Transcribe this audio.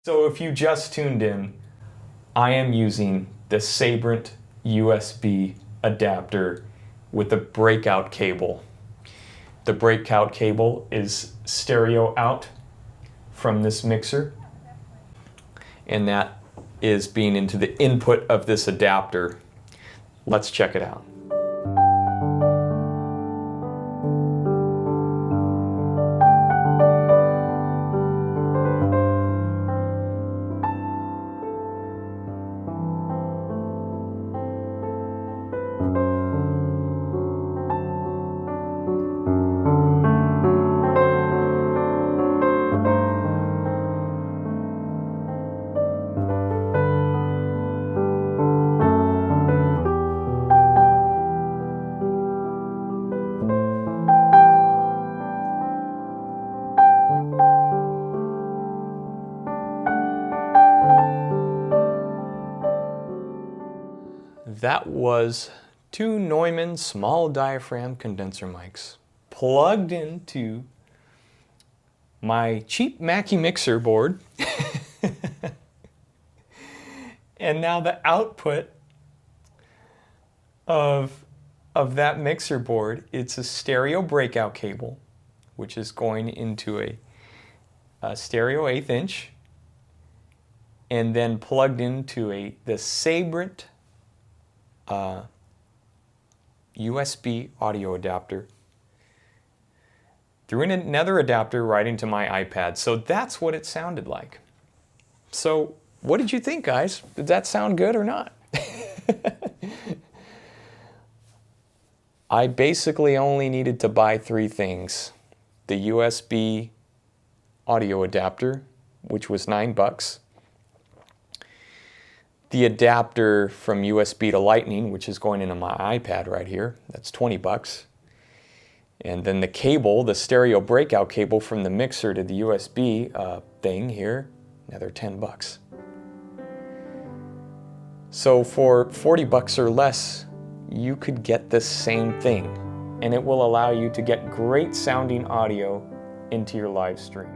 So if you just tuned in, I am using the Sabrent USB adapter with a breakout cable. The breakout cable is stereo out from this mixer, and that is being into the input of this adapter. Let's check it out. That was two Neumann small diaphragm condenser mics plugged into my cheap Mackie mixer board. And now the output of that mixer board, it's a stereo breakout cable, which is going into a stereo 1/8 inch, and then plugged into the Sabrent USB audio adapter through another adapter right into my iPad. So that's what it sounded like. So what did you think, guys? Did that sound good or not? I basically only needed to buy 3 things. The USB audio adapter, which was $9. The adapter from USB to Lightning, which is going into my iPad right here, that's $20. And then the cable, the stereo breakout cable from the mixer to the USB thing here, another $10. So for $40 or less, you could get the same thing, and it will allow you to get great sounding audio into your live stream.